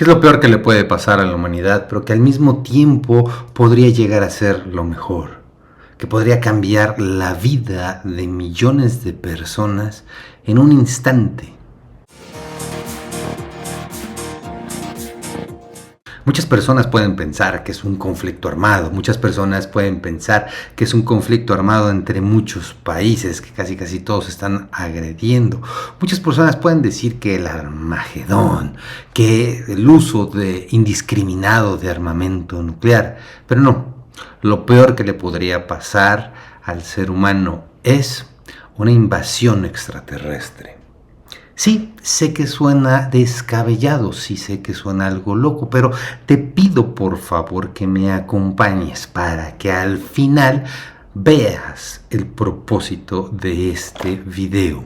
¿Qué es lo peor que le puede pasar a la humanidad, pero que al mismo tiempo podría llegar a ser lo mejor? Que podría cambiar la vida de millones de personas en un instante. Muchas personas pueden pensar que es un conflicto armado, muchas personas pueden pensar que es un conflicto armado entre muchos países, que casi todos están agrediendo. Muchas personas pueden decir que el Armagedón, que el uso indiscriminado de armamento nuclear, pero no, lo peor que le podría pasar al ser humano es una invasión extraterrestre. Sí, sé que suena descabellado, sí sé que suena algo loco, pero te pido por favor que me acompañes para que al final veas el propósito de este video.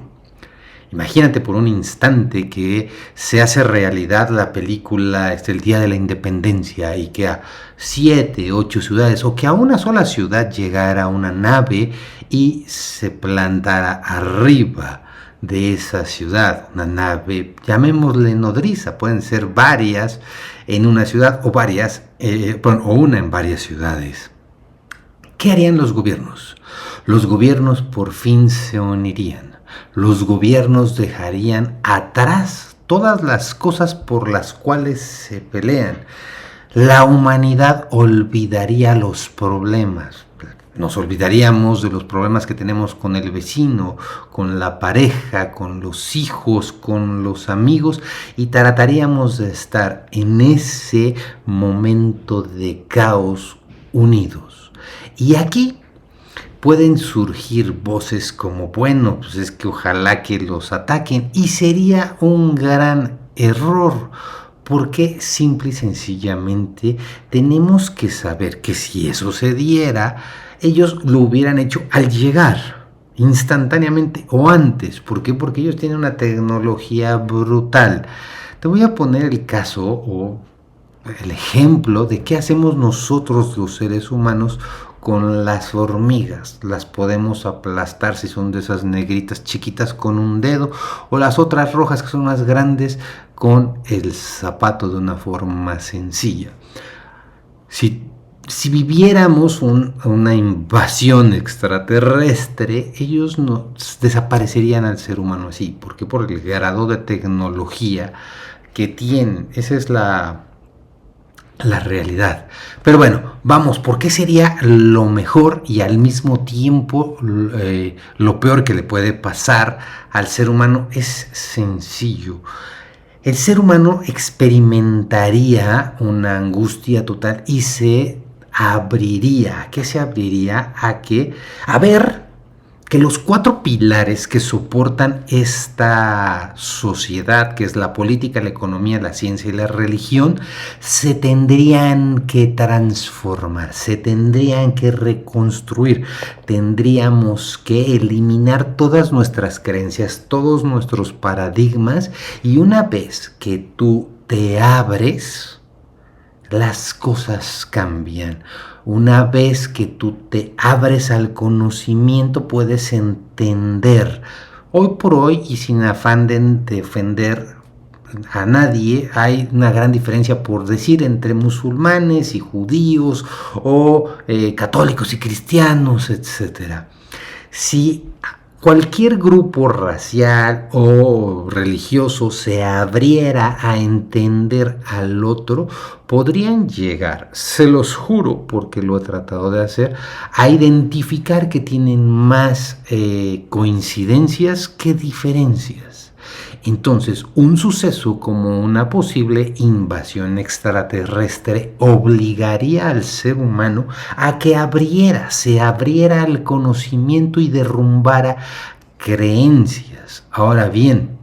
Imagínate por un instante que se hace realidad la película El Día de la Independencia y que a 7, 8 ciudades o que a una sola ciudad llegara una nave y se plantara arriba de esa ciudad, una nave, llamémosle nodriza, pueden ser varias en una ciudad o varias, o una en varias ciudades. ¿Qué harían los gobiernos? Los gobiernos por fin se unirían. Los gobiernos dejarían atrás todas las cosas por las cuales se pelean. La humanidad olvidaría los problemas. Nos olvidaríamos de los problemas que tenemos con el vecino, con la pareja, con los hijos, con los amigos y trataríamos de estar en ese momento de caos unidos. Y aquí pueden surgir voces como, bueno, pues es que ojalá que los ataquen y sería un gran error. Porque simple y sencillamente tenemos que saber que si eso se diera, ellos lo hubieran hecho al llegar, instantáneamente o antes. ¿Por qué? Porque ellos tienen una tecnología brutal. Te voy a poner el caso o el ejemplo de qué hacemos nosotros los seres humanos con las hormigas. Las podemos aplastar si son de esas negritas chiquitas con un dedo o las otras rojas que son más grandes con el zapato de una forma sencilla. Si viviéramos una invasión extraterrestre, ellos desaparecerían al ser humano así. ¿Por qué? Por el grado de tecnología que tienen. Esa es la realidad. Pero bueno, vamos, ¿por qué sería lo mejor y al mismo tiempo lo peor que le puede pasar al ser humano? Es sencillo. El ser humano experimentaría una angustia total y se abriría. ¿A qué se abriría? A ver que los 4 pilares que soportan esta sociedad, que es la política, la economía, la ciencia y la religión, se tendrían que transformar, se tendrían que reconstruir. Tendríamos que eliminar todas nuestras creencias, todos nuestros paradigmas, y una vez que tú te abres, las cosas cambian. Una vez que tú te abres al conocimiento, puedes entender. Hoy por hoy, y sin afán de defender a nadie, hay una gran diferencia, por decir, entre musulmanes y judíos o católicos y cristianos, etc. Si cualquier grupo racial o religioso se abriera a entender al otro, podrían llegar, se los juro porque lo he tratado de hacer, a identificar que tienen más coincidencias que diferencias. Entonces, un suceso como una posible invasión extraterrestre obligaría al ser humano a que se abriera al conocimiento y derrumbara creencias. Ahora bien,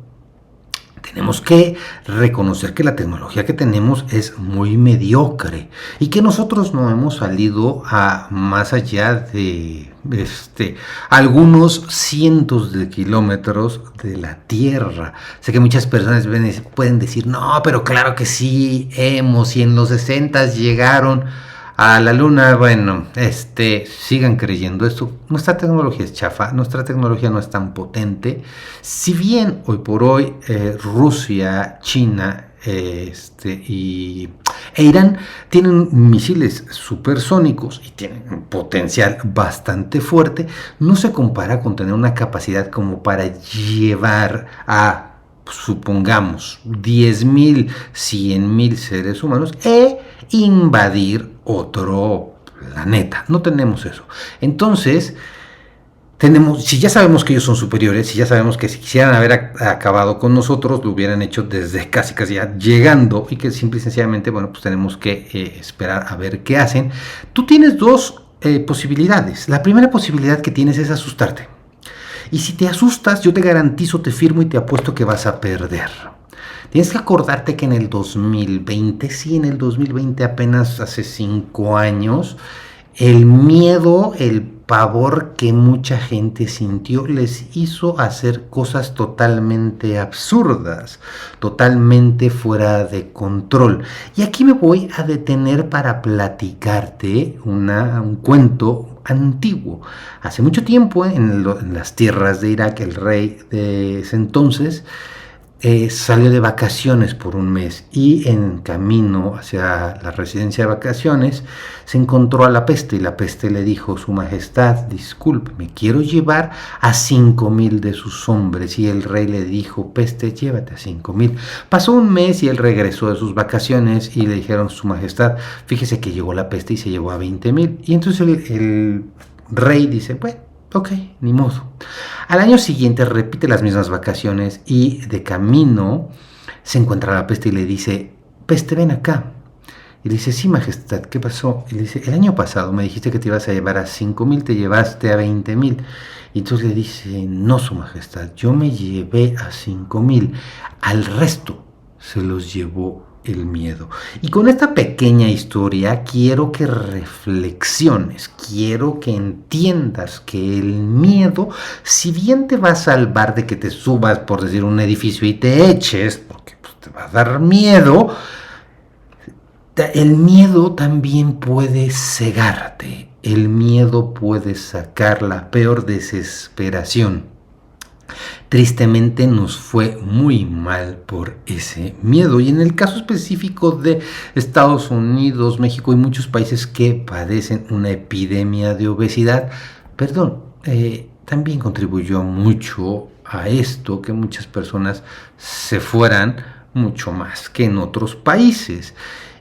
tenemos que reconocer que la tecnología que tenemos es muy mediocre y que nosotros no hemos salido a más allá de algunos cientos de kilómetros de la Tierra. Sé que muchas personas pueden decir, no, pero claro que sí, y en los 60 llegaron a la luna. Bueno, sigan creyendo esto. Nuestra tecnología es chafa, nuestra tecnología no es tan potente. Si bien hoy por hoy Rusia, China e Irán tienen misiles supersónicos y tienen un potencial bastante fuerte. No se compara con tener una capacidad como para llevar a, supongamos, 10,000, 100,000 seres humanos e invadir otro planeta. No tenemos eso. Entonces, si ya sabemos que ellos son superiores, si ya sabemos que si quisieran haber acabado con nosotros, lo hubieran hecho desde casi ya llegando, y que simple y sencillamente, bueno, pues tenemos que esperar a ver qué hacen. Tú tienes dos posibilidades. La primera posibilidad que tienes es asustarte. Y si te asustas, yo te garantizo, te firmo y te apuesto que vas a perder. Tienes que acordarte que en el 2020, sí, en el 2020, apenas hace 5 años, el miedo, el pavor que mucha gente sintió les hizo hacer cosas totalmente absurdas, totalmente fuera de control. Y aquí me voy a detener para platicarte un cuento antiguo. Hace mucho tiempo, en las tierras de Irak, el rey de ese entonces salió de vacaciones por un mes, y en camino hacia la residencia de vacaciones se encontró a la peste, y la peste le dijo: Su Majestad, disculpe, me quiero llevar a 5,000 de sus hombres. Y el rey le dijo: Peste, llévate a 5,000. Pasó un mes y él regresó de sus vacaciones y le dijeron: Su Majestad, fíjese que llegó la peste y se llevó a 20,000. Y entonces el rey dice: bueno, ok, ni modo. Al año siguiente repite las mismas vacaciones y de camino se encuentra la peste y le dice: Peste, ven acá. Y le dice: sí, Majestad, ¿qué pasó? Y le dice: el año pasado me dijiste que te ibas a llevar a 5,000, te llevaste a 20,000. Y entonces le dice: no, Su Majestad, yo me llevé a 5,000. Al resto se los llevó el miedo. Y con esta pequeña historia quiero que reflexiones, quiero que entiendas que el miedo, si bien te va a salvar de que te subas, por decir, un edificio y te eches, porque pues, te va a dar miedo, el miedo también puede cegarte. El miedo puede sacar la peor desesperación. Tristemente nos fue muy mal por ese miedo. Y en el caso específico de Estados Unidos, México y muchos países que padecen una epidemia de obesidad, también contribuyó mucho a esto, que muchas personas se fueran mucho más que en otros países.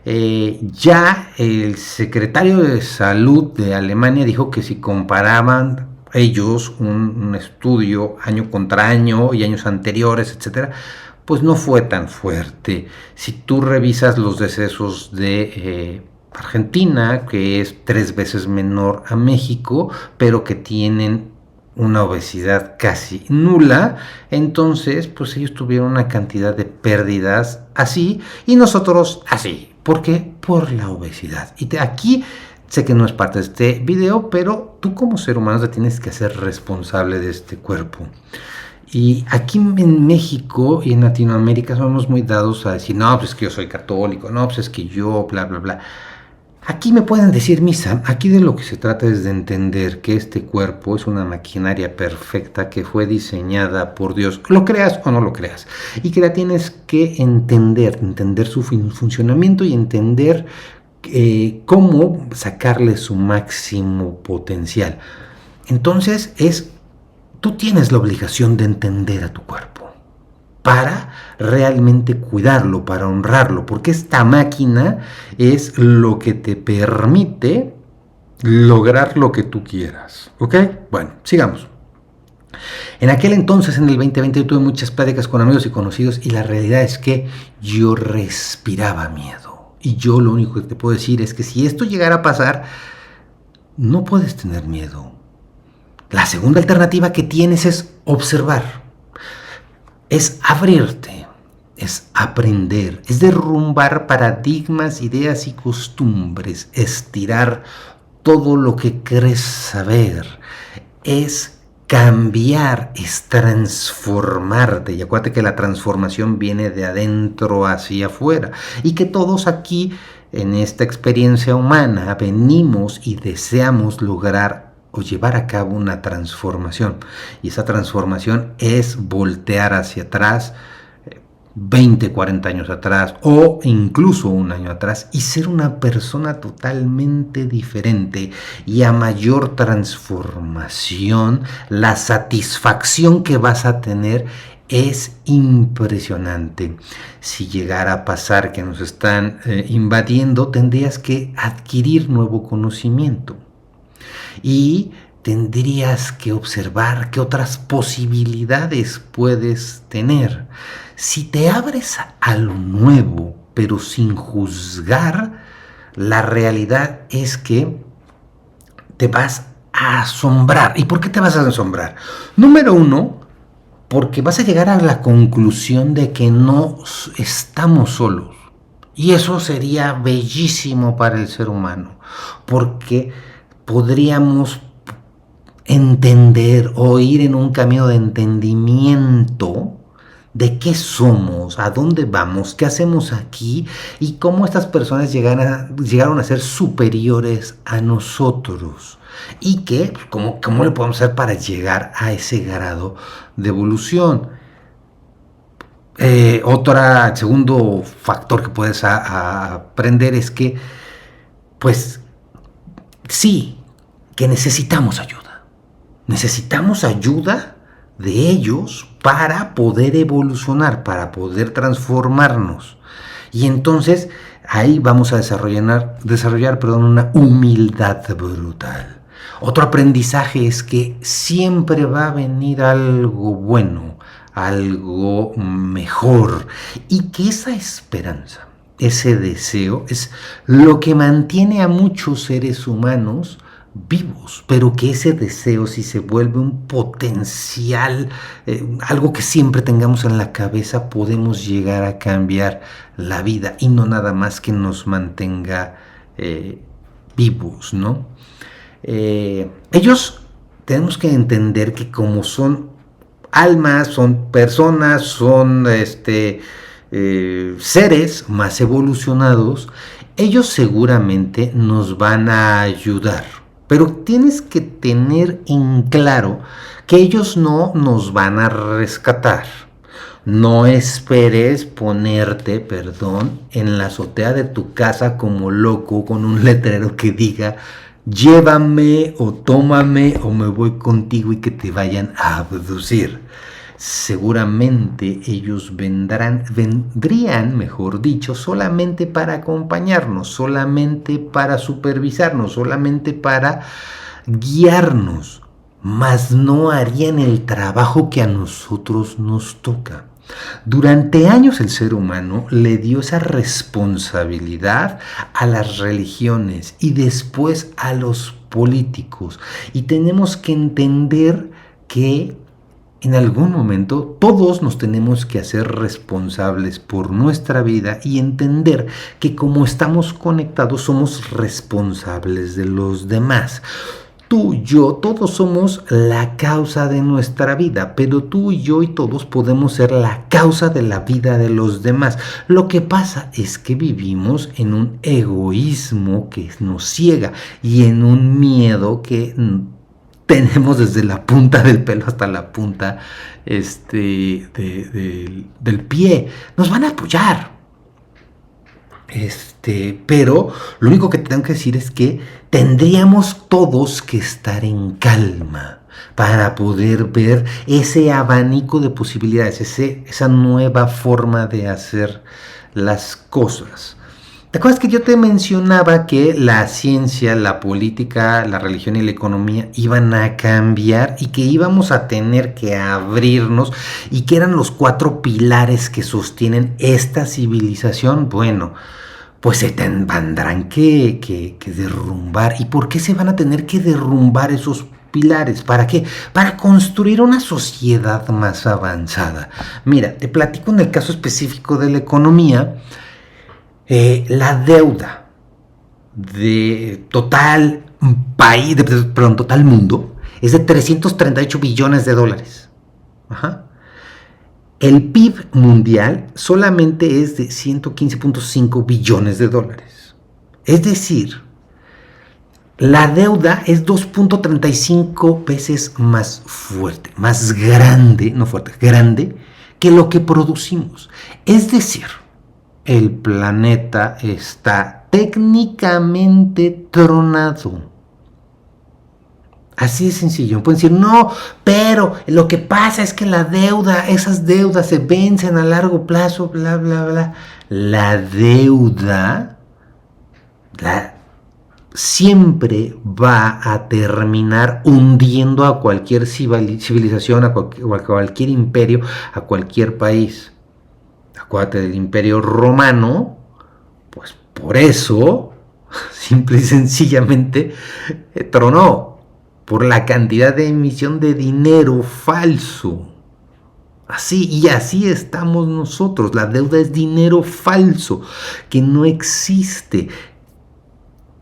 Ya el secretario de Salud de Alemania dijo que si comparaban ellos un estudio año contra año y años anteriores, etcétera, pues no fue tan fuerte. Si tú revisas los decesos de Argentina, que es 3 veces menor a México, pero que tienen una obesidad casi nula, entonces pues ellos tuvieron una cantidad de pérdidas así y nosotros así. ¿Por qué? Por la obesidad. Y aquí sé que no es parte de este video, pero tú como ser humano te tienes que hacer responsable de este cuerpo. Y aquí en México y en Latinoamérica somos muy dados a decir: no, pues es que yo soy católico, no, pues es que yo, bla, bla, bla. Aquí me pueden decir misa. Aquí de lo que se trata es de entender que este cuerpo es una maquinaria perfecta que fue diseñada por Dios, lo creas o no lo creas, y que la tienes que entender su funcionamiento y entender cómo sacarle su máximo potencial. Entonces tú tienes la obligación de entender a tu cuerpo para realmente cuidarlo, para honrarlo, porque esta máquina es lo que te permite lograr lo que tú quieras. ¿Ok? Bueno, sigamos. En aquel entonces, en el 2020, yo tuve muchas pláticas con amigos y conocidos, y la realidad es que yo respiraba miedo. Y yo lo único que te puedo decir es que si esto llegara a pasar, no puedes tener miedo. La segunda alternativa que tienes es observar. Es abrirte, es aprender, es derrumbar paradigmas, ideas y costumbres, estirar todo lo que crees saber, es cambiar, es transformarte. Y acuérdate que la transformación viene de adentro hacia afuera, y que todos aquí en esta experiencia humana venimos y deseamos lograr o llevar a cabo una transformación, y esa transformación es voltear hacia atrás, 20, 40 años atrás o incluso un año atrás y ser una persona totalmente diferente y a mayor transformación, la satisfacción que vas a tener es impresionante. Si llegara a pasar que nos están invadiendo, tendrías que adquirir nuevo conocimiento y tendrías que observar qué otras posibilidades puedes tener. Si te abres a lo nuevo, pero sin juzgar, la realidad es que te vas a asombrar. ¿Y por qué te vas a asombrar? Número uno, porque vas a llegar a la conclusión de que no estamos solos. Y eso sería bellísimo para el ser humano, porque podríamos entender o ir en un camino de entendimiento de qué somos, a dónde vamos, qué hacemos aquí y cómo estas personas llegaron a ser superiores a nosotros y que cómo le podemos hacer para llegar a ese grado de evolución. Segundo factor que puedes aprender es que, pues, sí, que necesitamos ayuda. Necesitamos ayuda de ellos para poder evolucionar, para poder transformarnos. Y entonces ahí vamos a desarrollar una humildad brutal. Otro aprendizaje es que siempre va a venir algo bueno, algo mejor, y que esa esperanza, ese deseo es lo que mantiene a muchos seres humanos vivos, pero que ese deseo, si se vuelve un potencial, algo que siempre tengamos en la cabeza, podemos llegar a cambiar la vida y no nada más que nos mantenga vivos, ¿no? Ellos tenemos que entender que como son almas, son personas, son seres más evolucionados, ellos seguramente nos van a ayudar. Pero tienes que tener en claro que ellos no nos van a rescatar. No esperes ponerte, en la azotea de tu casa como loco con un letrero que diga llévame o tómame o me voy contigo y que te vayan a abducir. Seguramente ellos vendrían, mejor dicho, solamente para acompañarnos, solamente para supervisarnos, solamente para guiarnos, mas no harían el trabajo que a nosotros nos toca. Durante años el ser humano le dio esa responsabilidad a las religiones y después a los políticos. Y tenemos que entender que en algún momento todos nos tenemos que hacer responsables por nuestra vida y entender que como estamos conectados somos responsables de los demás. Tú, yo, todos somos la causa de nuestra vida, pero tú, yo y todos podemos ser la causa de la vida de los demás. Lo que pasa es que vivimos en un egoísmo que nos ciega y en un miedo que tenemos desde la punta del pelo hasta la punta del pie. Nos van a apoyar. Pero lo único que tengo que decir es que tendríamos todos que estar en calma para poder ver ese abanico de posibilidades, esa nueva forma de hacer las cosas. ¿Te acuerdas que yo te mencionaba que la ciencia, la política, la religión y la economía iban a cambiar y que íbamos a tener que abrirnos y que eran los 4 pilares que sostienen esta civilización? Bueno, pues se tendrán que derrumbar. ¿Y por qué se van a tener que derrumbar esos pilares? ¿Para qué? Para construir una sociedad más avanzada. Mira, te platico en el caso específico de la economía. La deuda de total mundo es de 338 billones de dólares. Ajá. El PIB mundial solamente es de 115.5 billones de dólares. Es decir, la deuda es 2.35 veces más fuerte, más grande, no fuerte, grande que lo que producimos. Es decir, el planeta está técnicamente tronado. Así de sencillo. Pueden decir, no, pero lo que pasa es que la deuda, esas deudas se vencen a largo plazo, bla, bla, bla. La deuda siempre va a terminar hundiendo a cualquier civilización, a cualquier imperio, a cualquier país. Acuérdate del Imperio Romano, pues por eso, simple y sencillamente, tronó. Por la cantidad de emisión de dinero falso. Y así estamos nosotros. La deuda es dinero falso, que no existe.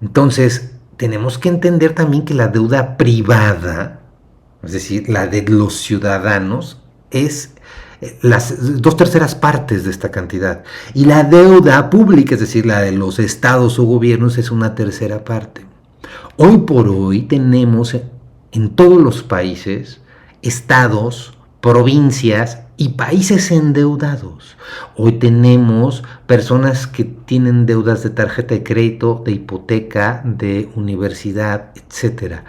Entonces, tenemos que entender también que la deuda privada, es decir, la de los ciudadanos, es las 2/3 partes de esta cantidad. Y la deuda pública, es decir, la de los estados o gobiernos, es 1/3 parte. Hoy por hoy tenemos en todos los países estados, provincias y países endeudados. Hoy tenemos personas que tienen deudas de tarjeta de crédito, de hipoteca, de universidad, etc.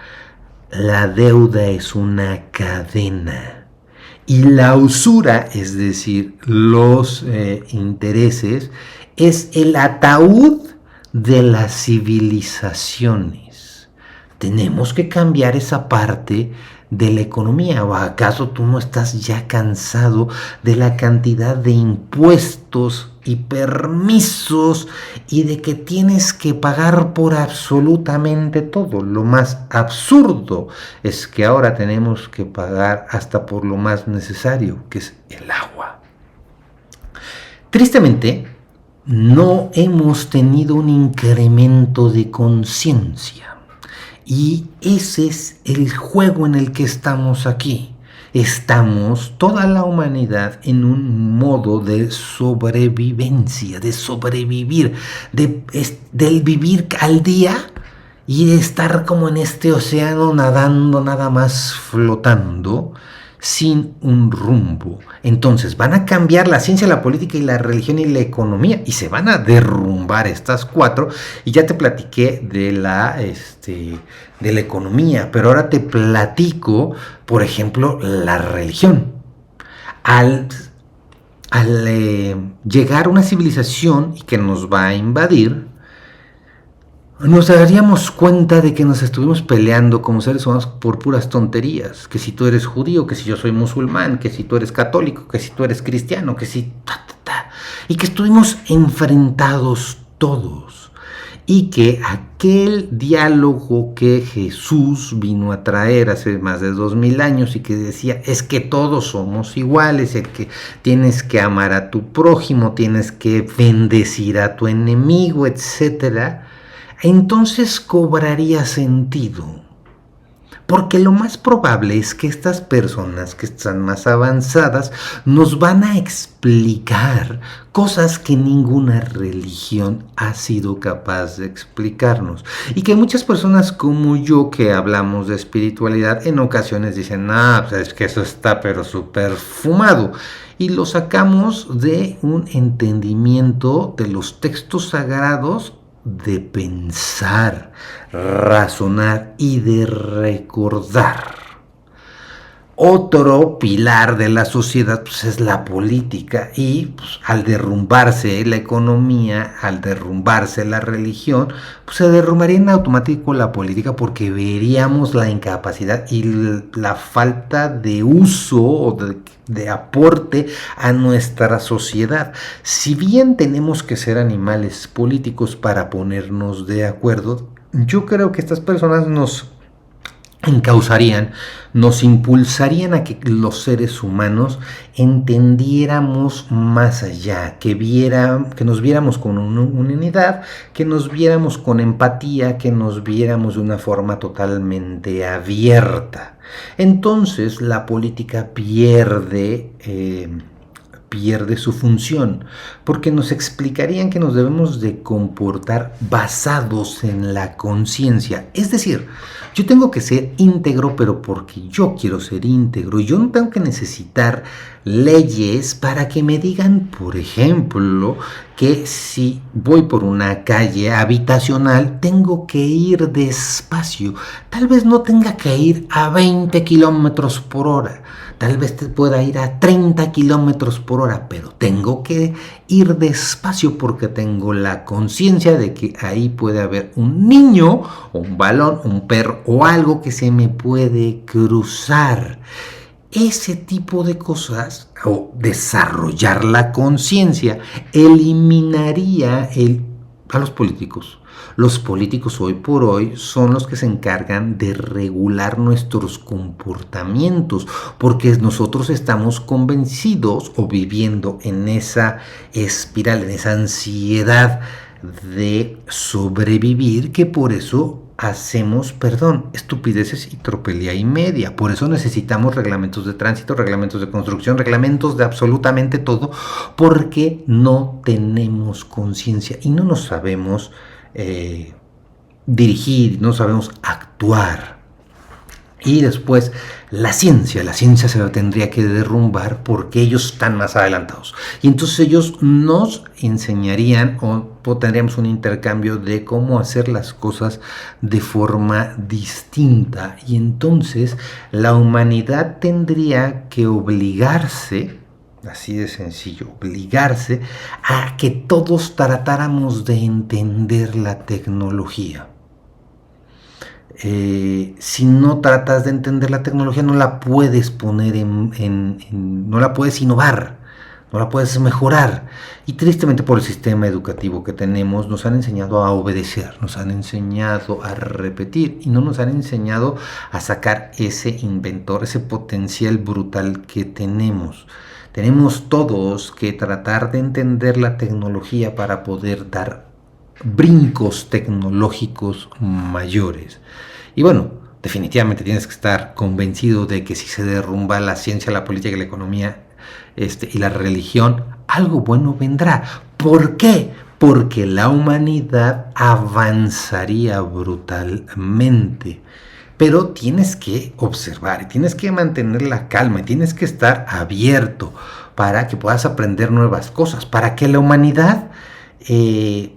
La deuda es una cadena. Y la usura, es decir, los intereses, es el ataúd de las civilizaciones. Tenemos que cambiar esa parte de la economía. ¿O acaso tú no estás ya cansado de la cantidad de impuestos y permisos y de que tienes que pagar por absolutamente todo? Lo más absurdo es que ahora tenemos que pagar hasta por lo más necesario, que es el agua. Tristemente, no hemos tenido un incremento de conciencia. Y ese es el juego en el que estamos aquí. Estamos, toda la humanidad, en un modo de sobrevivencia, de sobrevivir, del vivir al día y de estar como en este océano nadando, nada más flotando, sin un rumbo. Entonces van a cambiar la ciencia, la política y la religión y la economía y se van a derrumbar estas cuatro. Y ya te platiqué de la economía, pero ahora te platico, por ejemplo, la religión. Al llegar una civilización y que nos va a invadir, nos daríamos cuenta de que nos estuvimos peleando como seres humanos por puras tonterías. Que si tú eres judío, que si yo soy musulmán, que si tú eres católico, que si tú eres cristiano, que si... Y que estuvimos enfrentados todos. Y que aquel diálogo que Jesús vino a traer hace más de 2000 años y que decía, es que todos somos iguales, el que tienes que amar a tu prójimo, tienes que bendecir a tu enemigo, etcétera, entonces cobraría sentido. Porque lo más probable es que estas personas que están más avanzadas nos van a explicar cosas que ninguna religión ha sido capaz de explicarnos. Y que muchas personas como yo que hablamos de espiritualidad en ocasiones dicen, pues es que eso está pero súper fumado. Y lo sacamos de un entendimiento de los textos sagrados, de pensar, razonar y de recordar. Otro pilar de la sociedad pues, es la política y pues, al derrumbarse la economía, al derrumbarse la religión, pues, se derrumbaría en automático la política porque veríamos la incapacidad y la falta de uso o de aporte a nuestra sociedad. Si bien tenemos que ser animales políticos para ponernos de acuerdo, yo creo que estas personas nos encauzarían, nos impulsarían a que los seres humanos entendiéramos más allá, que nos viéramos con una unidad, que nos viéramos con empatía, que nos viéramos de una forma totalmente abierta. Entonces la política pierde pierde su función, porque nos explicarían que nos debemos de comportar basados en la conciencia. Es decir, yo tengo que ser íntegro, pero porque yo quiero ser íntegro. Yo no tengo que necesitar leyes para que me digan, por ejemplo, que si voy por una calle habitacional tengo que ir despacio. Tal vez no tenga que ir a 20 kilómetros por hora. Tal vez te pueda ir a 30 kilómetros por hora, pero tengo que ir despacio porque tengo la conciencia de que ahí puede haber un niño, o un balón, un perro o algo que se me puede cruzar. Ese tipo de cosas, o desarrollar la conciencia, eliminaría a los políticos. Los políticos hoy por hoy son los que se encargan de regular nuestros comportamientos, porque nosotros estamos convencidos o viviendo en esa espiral, en esa ansiedad de sobrevivir, que por eso hacemos, estupideces y tropelía y media. Por eso necesitamos reglamentos de tránsito, reglamentos de construcción, reglamentos de absolutamente todo, porque no tenemos conciencia y no nos sabemos dirigir, no sabemos actuar. Y después la ciencia se la tendría que derrumbar porque ellos están más adelantados. Y entonces ellos nos enseñarían o tendríamos un intercambio de cómo hacer las cosas de forma distinta. Y entonces la humanidad tendría que obligarse, así de sencillo, obligarse a que todos tratáramos de entender la tecnología. Si no tratas de entender la tecnología, no la puedes poner no la puedes innovar, no la puedes mejorar. Y tristemente, por el sistema educativo que tenemos, nos han enseñado a obedecer, nos han enseñado a repetir y no nos han enseñado a sacar ese inventor, ese potencial brutal que tenemos. Tenemos todos que tratar de entender la tecnología para poder dar brincos tecnológicos mayores. Y bueno, definitivamente tienes que estar convencido de que si se derrumba la ciencia, la política, la economía y la religión, algo bueno vendrá. ¿Por qué? Porque la humanidad avanzaría brutalmente. Pero tienes que observar, tienes que mantener la calma, tienes que estar abierto para que puedas aprender nuevas cosas, para que la humanidad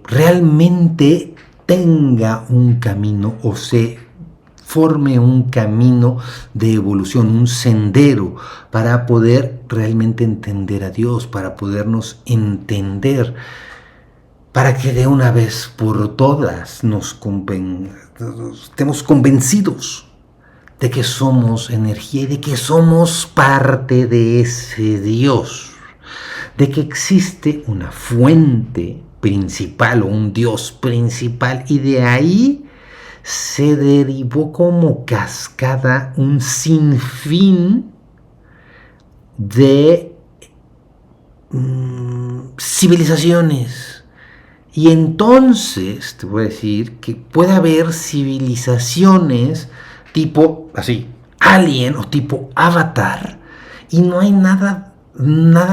realmente tenga un camino o se forme un camino de evolución, un sendero para poder realmente entender a Dios, para podernos entender, para que de una vez por todas estemos convencidos de que somos energía y de que somos parte de ese Dios, de que existe una fuente principal o un Dios principal, y de ahí se derivó como cascada un sinfín de civilizaciones. Y entonces te voy a decir que puede haber civilizaciones tipo así, Alien o tipo Avatar, y no hay nada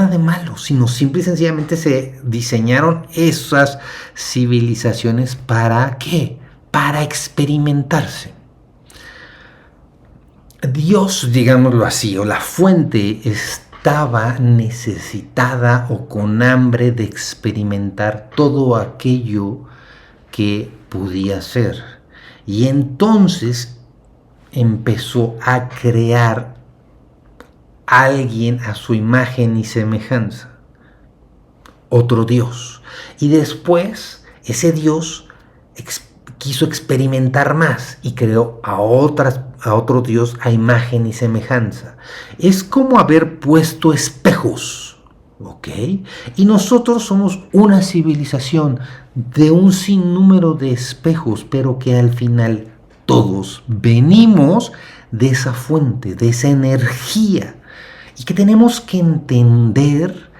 de malo, sino simple y sencillamente se diseñaron esas civilizaciones ¿para qué? Para experimentarse. Dios, digámoslo así, o la fuente estaba necesitada o con hambre de experimentar todo aquello que podía ser. Y entonces empezó a crear alguien a su imagen y semejanza, otro Dios. Y después ese Dios quiso experimentar más y creó a otro Dios a imagen y semejanza. Es como haber puesto espejos, ¿ok? Y nosotros somos una civilización de un sinnúmero de espejos, pero que al final todos venimos de esa fuente, de esa energía, y que tenemos que entender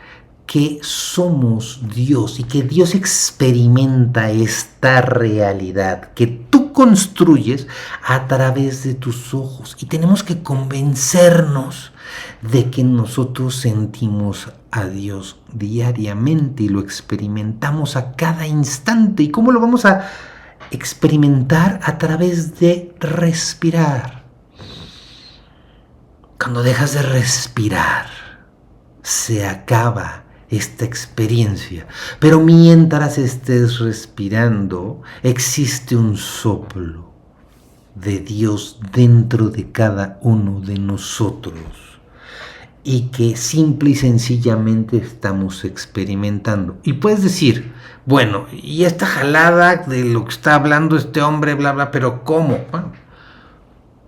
que somos Dios y que Dios experimenta esta realidad que tú construyes a través de tus ojos, y tenemos que convencernos de que nosotros sentimos a Dios diariamente y lo experimentamos a cada instante. ¿Y cómo lo vamos a experimentar? A través de respirar. Cuando dejas de respirar, se acaba esta experiencia. Pero mientras estés respirando, existe un soplo de Dios dentro de cada uno de nosotros y que simple y sencillamente estamos experimentando. Y puedes decir, bueno, y esta jalada de lo que está hablando este hombre, bla, bla, pero ¿cómo? Bueno,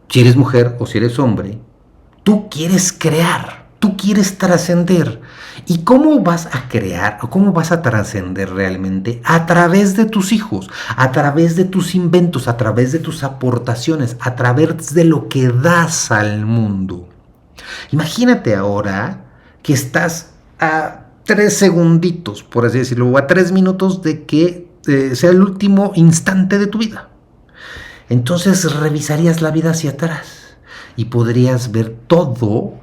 si eres mujer o si eres hombre, tú quieres crear, tú quieres trascender. ¿Y cómo vas a crear o cómo vas a trascender realmente? A través de tus hijos, a través de tus inventos, a través de tus aportaciones, a través de lo que das al mundo. Imagínate ahora que estás a 3 segunditos, por así decirlo, o a 3 minutos de que sea el último instante de tu vida. Entonces revisarías la vida hacia atrás y podrías ver todo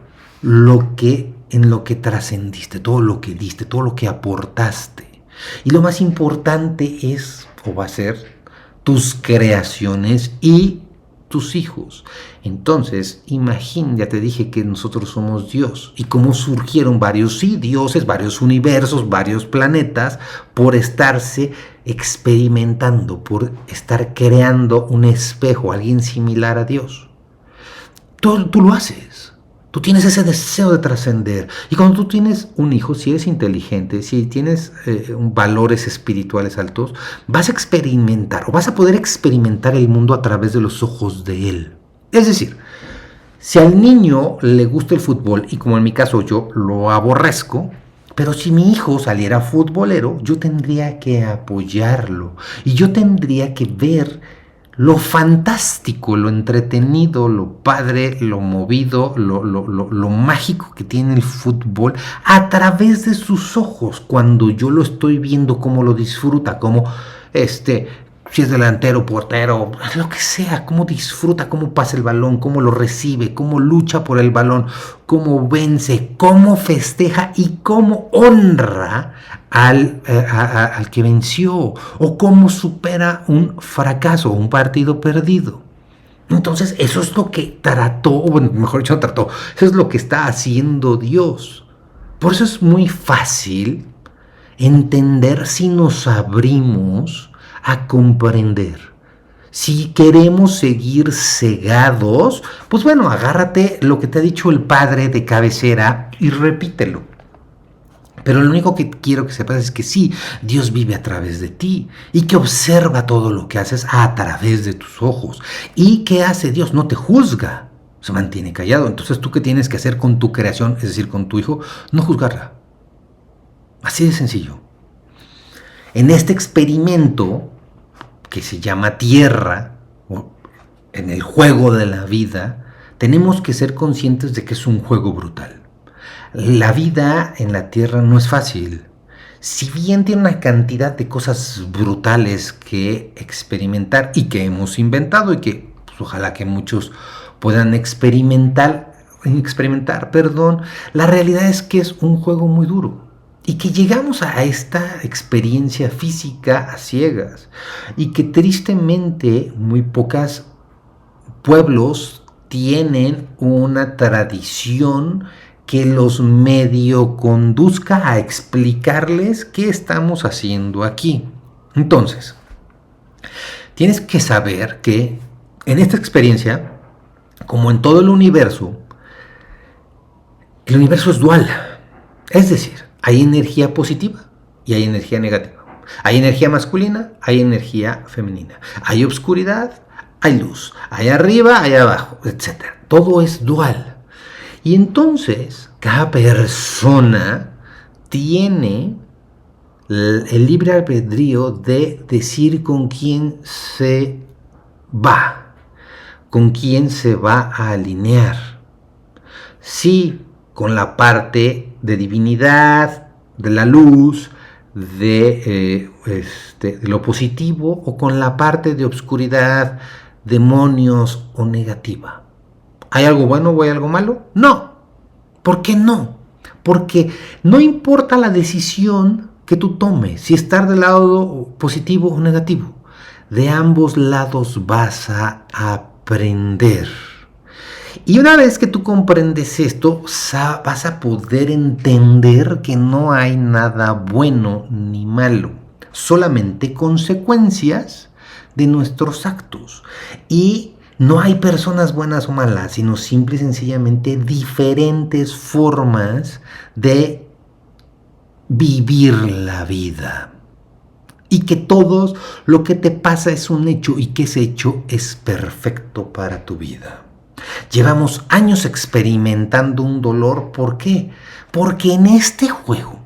lo que en lo que trascendiste, todo lo que diste, todo lo que aportaste. Y lo más importante es, o va a ser, tus creaciones y tus hijos. Entonces, imagina, ya te dije que nosotros somos Dios y cómo surgieron varios dioses, varios universos, varios planetas por estarse experimentando, por estar creando un espejo, alguien similar a Dios. Tú lo haces. Tú tienes ese deseo de trascender. Y cuando tú tienes un hijo, si eres inteligente, si tienes valores espirituales altos, vas a experimentar o vas a poder experimentar el mundo a través de los ojos de él. Es decir, si al niño le gusta el fútbol, y como en mi caso yo lo aborrezco, pero si mi hijo saliera futbolero, yo tendría que apoyarlo. Y yo tendría que ver lo fantástico, lo entretenido, lo padre, lo movido, lo mágico que tiene el fútbol a través de sus ojos. Cuando yo lo estoy viendo, cómo lo disfruta, cómo si es delantero, portero, lo que sea, cómo disfruta, cómo pasa el balón, cómo lo recibe, cómo lucha por el balón, cómo vence, cómo festeja y cómo honra al que venció, o cómo supera un fracaso, un partido perdido. Entonces eso es lo que trató, bueno, mejor dicho, no trató, eso es lo que está haciendo Dios. Por eso es muy fácil entender si nos abrimos a comprender. Si queremos seguir cegados, pues bueno, agárrate lo que te ha dicho el padre de cabecera y repítelo. Pero lo único que quiero que sepas es que sí, Dios vive a través de ti y que observa todo lo que haces a través de tus ojos. ¿Y qué hace Dios? No te juzga, se mantiene callado. Entonces, ¿tú qué tienes que hacer con tu creación, es decir, con tu hijo? No juzgarla. Así de sencillo. En este experimento que se llama Tierra, o en el juego de la vida, tenemos que ser conscientes de que es un juego brutal. La vida en la Tierra no es fácil. Si bien tiene una cantidad de cosas brutales que experimentar y que hemos inventado y que pues, ojalá que muchos puedan experimentar, la realidad es que es un juego muy duro. Y que llegamos a esta experiencia física a ciegas. Y que tristemente muy pocos pueblos tienen una tradición que los medio conduzca a explicarles qué estamos haciendo aquí. Entonces, tienes que saber que en esta experiencia, como en todo el universo es dual. Es decir, hay energía positiva y hay energía negativa. Hay energía masculina, hay energía femenina. Hay oscuridad, hay luz. Hay arriba, hay abajo, etc. Todo es dual. Y entonces, cada persona tiene el libre albedrío de decir con quién se va, con quién se va a alinear. Sí, con la parte de divinidad, de la luz, de lo positivo, o con la parte de obscuridad, demonios o negativa. ¿Hay algo bueno o hay algo malo? No. ¿Por qué no? Porque no importa la decisión que tú tomes, si estar del lado positivo o negativo, de ambos lados vas a aprender. Y una vez que tú comprendes esto, vas a poder entender que no hay nada bueno ni malo, solamente consecuencias de nuestros actos. Y no hay personas buenas o malas, sino simple y sencillamente diferentes formas de vivir la vida. Y que todo lo que te pasa es un hecho y que ese hecho es perfecto para tu vida. Llevamos años experimentando un dolor. ¿Por qué? Porque en este juego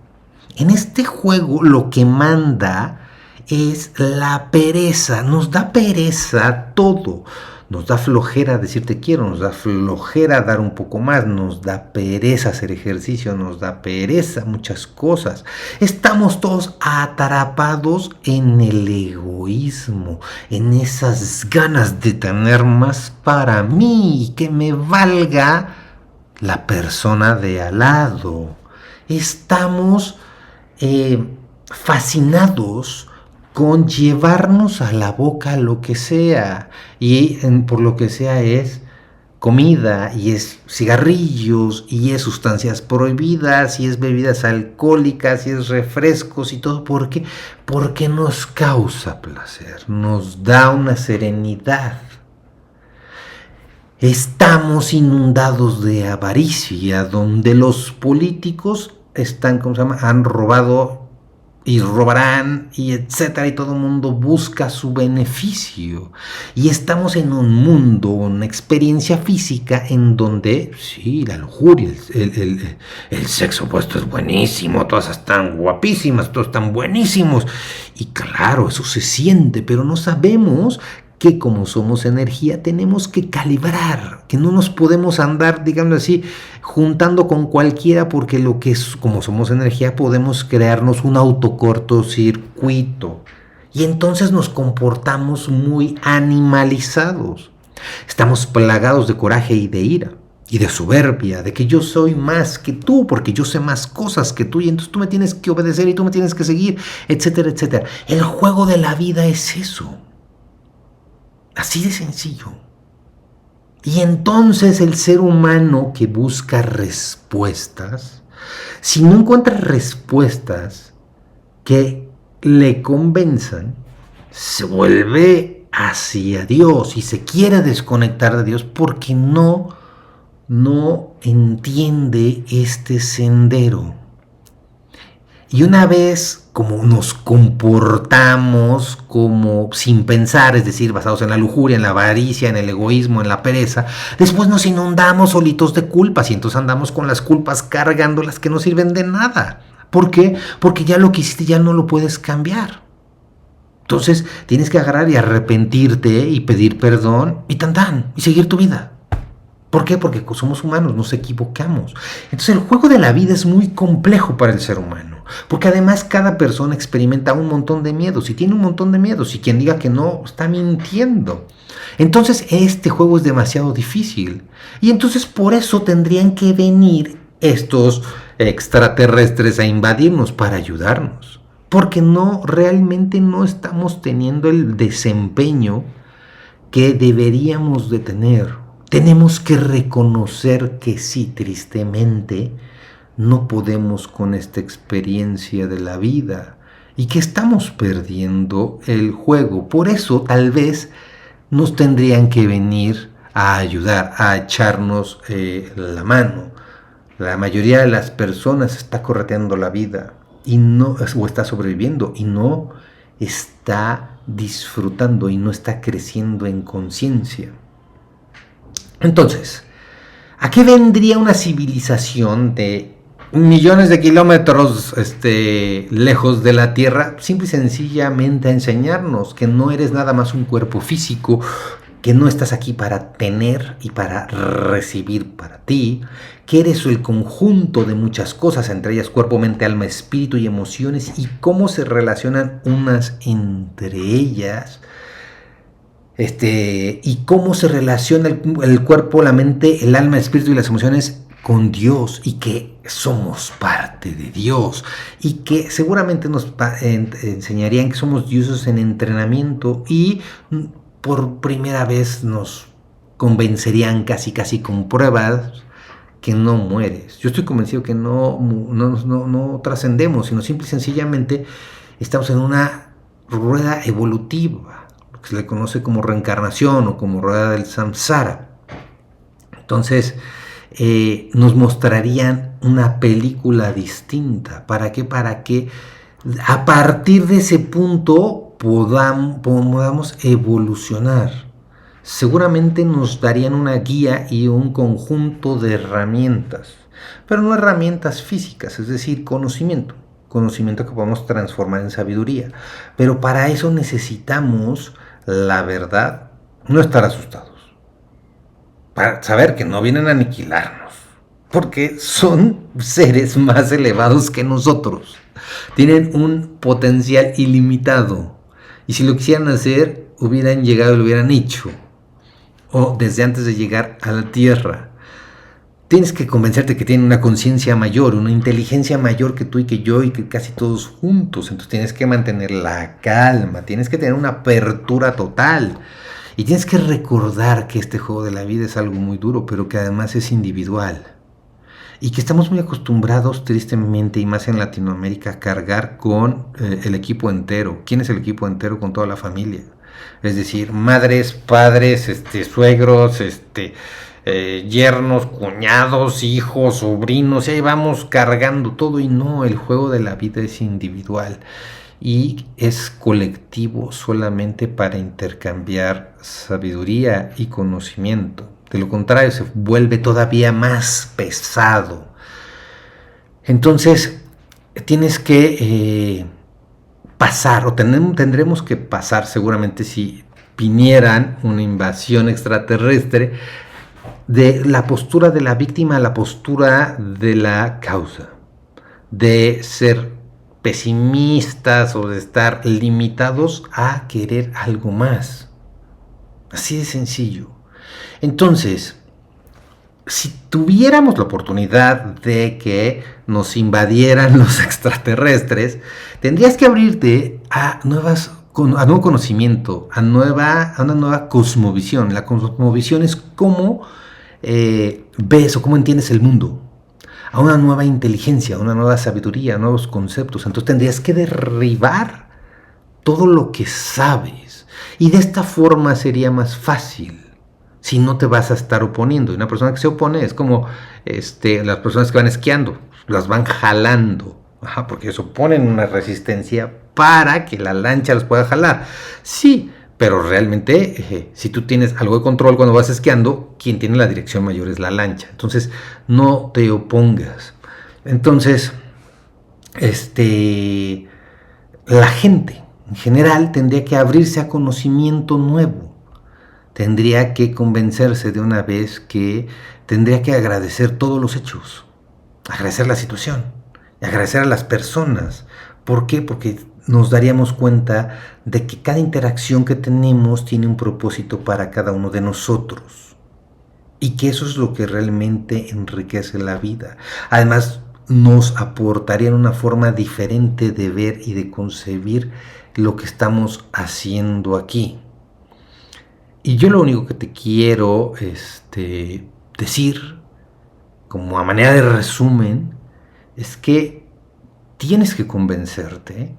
lo que manda es la pereza. Nos da pereza todo. Nos da flojera decir te quiero, nos da flojera dar un poco más, nos da pereza hacer ejercicio, nos da pereza muchas cosas. Estamos todos atrapados en el egoísmo, en esas ganas de tener más para mí y que me valga la persona de al lado. Estamos fascinados con llevarnos a la boca lo que sea, y por lo que sea es comida, y es cigarrillos, y es sustancias prohibidas, y es bebidas alcohólicas, y es refrescos y todo. ¿Por qué? Porque nos causa placer, nos da una serenidad. Estamos inundados de avaricia, donde los políticos están, han robado y robarán, y etcétera, y todo el mundo busca su beneficio. Y estamos en un mundo, una experiencia física en donde, sí, la lujuria, el sexo opuesto es buenísimo, todas están guapísimas, todos están buenísimos. Y claro, eso se siente, pero no sabemos que como somos energía tenemos que calibrar, que no nos podemos andar, digamos así, juntando con cualquiera, porque lo que es, como somos energía, podemos crearnos un autocortocircuito y entonces nos comportamos muy animalizados. Estamos plagados de coraje y de ira y de soberbia, de que yo soy más que tú, porque yo sé más cosas que tú, y entonces tú me tienes que obedecer y tú me tienes que seguir, etcétera, etcétera. El juego de la vida es eso. Así de sencillo. Y entonces el ser humano que busca respuestas, si no encuentra respuestas que le convenzan, se vuelve hacia Dios y se quiere desconectar de Dios porque no entiende este sendero. Y una vez como nos comportamos como sin pensar, es decir, basados en la lujuria, en la avaricia, en el egoísmo, en la pereza, después nos inundamos solitos de culpas y entonces andamos con las culpas cargando las que no sirven de nada. ¿Por qué? Porque ya lo que hiciste ya no lo puedes cambiar. Entonces tienes que agarrar y arrepentirte y pedir perdón y y seguir tu vida. ¿Por qué? Porque somos humanos, nos equivocamos. Entonces el juego de la vida es muy complejo para el ser humano, porque además cada persona experimenta un montón de miedos y tiene un montón de miedos, y quien diga que no está mintiendo. Entonces este juego es demasiado difícil, y entonces por eso tendrían que venir estos extraterrestres a invadirnos para ayudarnos, porque realmente no estamos teniendo el desempeño que deberíamos de tener. Tenemos que reconocer que sí, tristemente, no podemos con esta experiencia de la vida y que estamos perdiendo el juego. Por eso, tal vez, nos tendrían que venir a ayudar, a echarnos la mano. La mayoría de las personas está correteando la vida o está sobreviviendo y no está disfrutando y no está creciendo en conciencia. Entonces, ¿a qué vendría una civilización de millones de kilómetros lejos de la Tierra? Simple y sencillamente a enseñarnos que no eres nada más un cuerpo físico, que no estás aquí para tener y para recibir para ti, que eres el conjunto de muchas cosas, entre ellas cuerpo, mente, alma, espíritu y emociones, y cómo se relacionan unas entre ellas. Y cómo se relaciona el cuerpo, la mente, el alma, el espíritu y las emociones con Dios y que somos parte de Dios y que seguramente nos enseñarían que somos dioses en entrenamiento y por primera vez nos convencerían casi con pruebas que no mueres. Yo estoy convencido que no trascendemos, sino simple y sencillamente estamos en una rueda evolutiva, lo que se le conoce como reencarnación o como rueda del samsara. Entonces, nos mostrarían una película distinta. ¿Para qué? Para que a partir de ese punto podamos evolucionar. Seguramente nos darían una guía y un conjunto de herramientas, pero no herramientas físicas, es decir, conocimiento que podemos transformar en sabiduría. Pero para eso necesitamos, la verdad, no estar asustados, para saber que no vienen a aniquilarnos, porque son seres más elevados que nosotros, tienen un potencial ilimitado, y si lo quisieran hacer, hubieran llegado y lo hubieran hecho, o desde antes de llegar a la Tierra. Tienes que convencerte que tienen una conciencia mayor, una inteligencia mayor que tú y que yo y que casi todos juntos. Entonces tienes que mantener la calma, tienes que tener una apertura total. Y tienes que recordar que este juego de la vida es algo muy duro, pero que además es individual. Y que estamos muy acostumbrados, tristemente, y más en Latinoamérica, a cargar con el equipo entero. ¿Quién es el equipo entero? Con toda la familia. Es decir, madres, padres, suegros, yernos, cuñados, hijos, sobrinos, y ahí vamos cargando todo. Y no, el juego de la vida es individual y es colectivo solamente para intercambiar sabiduría y conocimiento. De lo contrario, se vuelve todavía más pesado. Entonces, tienes que pasar, o tendremos que pasar seguramente si vinieran una invasión extraterrestre, de la postura de la víctima a la postura de la causa, de ser pesimistas o de estar limitados a querer algo más. Así de sencillo. Entonces, si tuviéramos la oportunidad de que nos invadieran los extraterrestres, tendrías que abrirte a nuevo conocimiento, a una nueva cosmovisión. La cosmovisión es cómo ves o cómo entiendes el mundo, a una nueva inteligencia, a una nueva sabiduría, a nuevos conceptos. Entonces tendrías que derribar todo lo que sabes, y de esta forma sería más fácil si no te vas a estar oponiendo. Y una persona que se opone es como las personas que van esquiando, las van jalando, porque se oponen una resistencia para que la lancha los pueda jalar. Sí, pero realmente si tú tienes algo de control cuando vas esquiando, quien tiene la dirección mayor es la lancha. Entonces no te opongas. Entonces la gente en general tendría que abrirse a conocimiento nuevo. Tendría que convencerse de una vez que tendría que agradecer todos los hechos, agradecer la situación, agradecer a las personas. ¿Por qué? Porque nos daríamos cuenta de que cada interacción que tenemos tiene un propósito para cada uno de nosotros, y que eso es lo que realmente enriquece la vida. Además, nos aportaría una forma diferente de ver y de concebir lo que estamos haciendo aquí. Y yo lo único que te quiero decir, como a manera de resumen, es que tienes que convencerte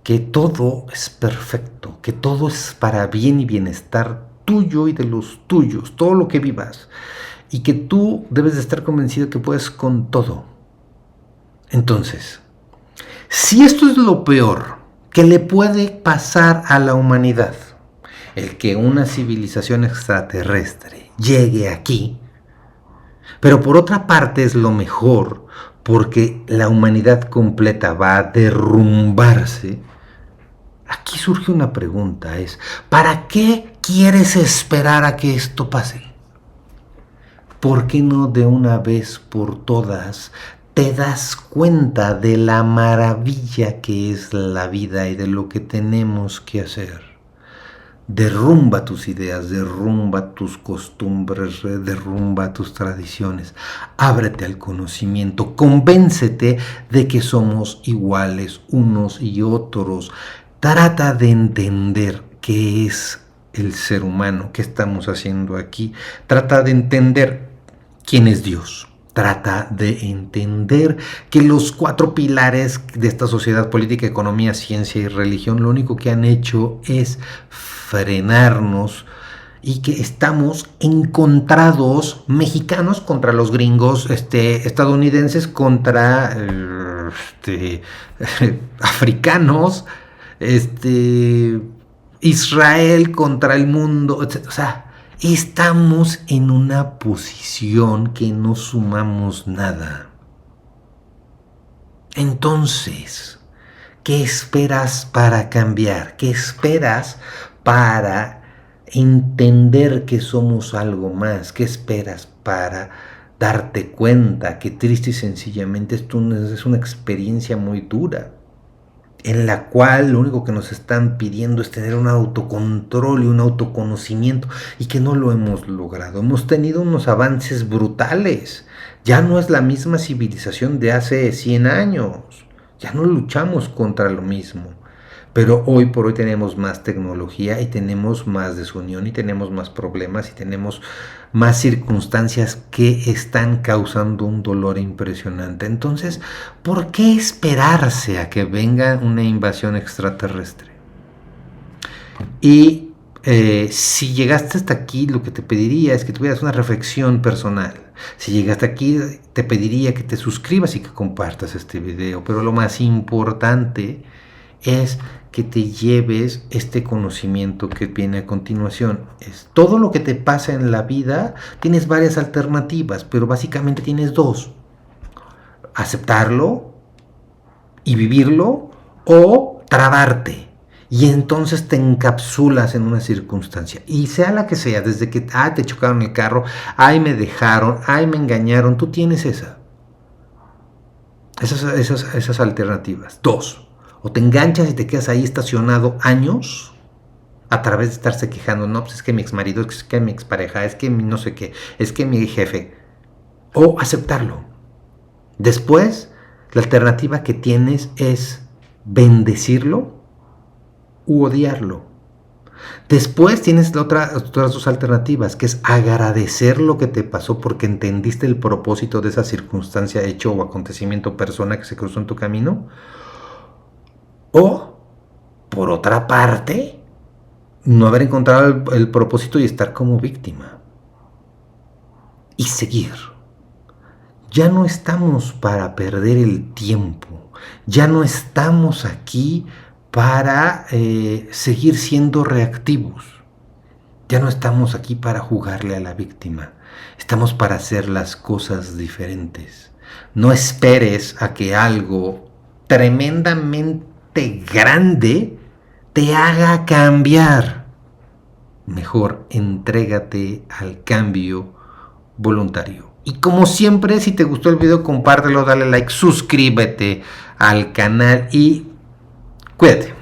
que todo es perfecto, que todo es para bien y bienestar tuyo y de los tuyos, todo lo que vivas, y que tú debes de estar convencido que puedes con todo. Entonces, si esto es lo peor que le puede pasar a la humanidad, el que una civilización extraterrestre llegue aquí, pero por otra parte es lo mejor, porque la humanidad completa va a derrumbarse. Aquí surge una pregunta, ¿para qué quieres esperar a que esto pase? ¿Por qué no de una vez por todas te das cuenta de la maravilla que es la vida y de lo que tenemos que hacer? Derrumba tus ideas, derrumba tus costumbres, derrumba tus tradiciones. Ábrete al conocimiento, convéncete de que somos iguales unos y otros. Trata de entender qué es el ser humano, qué estamos haciendo aquí. Trata de entender quién es Dios. Trata de entender que los 4 pilares de esta sociedad: política, economía, ciencia y religión, lo único que han hecho es frenarnos, y que estamos encontrados, mexicanos contra los gringos, estadounidenses contra africanos, Israel contra el mundo, etc. O sea, estamos en una posición que no sumamos nada. Entonces, ¿qué esperas para cambiar? ¿Qué esperas para entender que somos algo más? ¿Qué esperas para darte cuenta que triste y sencillamente esto es una experiencia muy dura, en la cual lo único que nos están pidiendo es tener un autocontrol y un autoconocimiento, y que no lo hemos logrado? Hemos tenido unos avances brutales. Ya no es la misma civilización de hace 100 años. Ya no luchamos contra lo mismo. Pero hoy por hoy tenemos más tecnología y tenemos más desunión y tenemos más problemas y tenemos más circunstancias que están causando un dolor impresionante. Entonces, ¿por qué esperarse a que venga una invasión extraterrestre? Y si llegaste hasta aquí, lo que te pediría es que tuvieras una reflexión personal. Si llegaste aquí, te pediría que te suscribas y que compartas este video. Pero lo más importante es que te lleves este conocimiento que viene a continuación. Es todo lo que te pasa en la vida. Tienes varias alternativas, pero básicamente tienes 2: aceptarlo y vivirlo, o trabarte. Y entonces te encapsulas en una circunstancia, y sea la que sea, desde que te chocaron el carro, me dejaron, me engañaron. Tú tienes esas alternativas. 2: o te enganchas y te quedas ahí estacionado años a través de estarse quejando. No, pues es que mi exmarido, es que mi expareja, es que mi no sé qué, es que mi jefe. O aceptarlo. Después, la alternativa que tienes es bendecirlo u odiarlo. Después tienes otras 2 alternativas, que es agradecer lo que te pasó porque entendiste el propósito de esa circunstancia, hecho o acontecimiento, persona que se cruzó en tu camino. O, por otra parte, no haber encontrado el propósito y estar como víctima. Y seguir. Ya no estamos para perder el tiempo. Ya no estamos aquí para seguir siendo reactivos. Ya no estamos aquí para jugarle a la víctima. Estamos para hacer las cosas diferentes. No esperes a que algo tremendamente grande te haga cambiar. Mejor entrégate al cambio voluntario. Y como siempre, si te gustó el video, compártelo, dale like, suscríbete al canal y cuídate.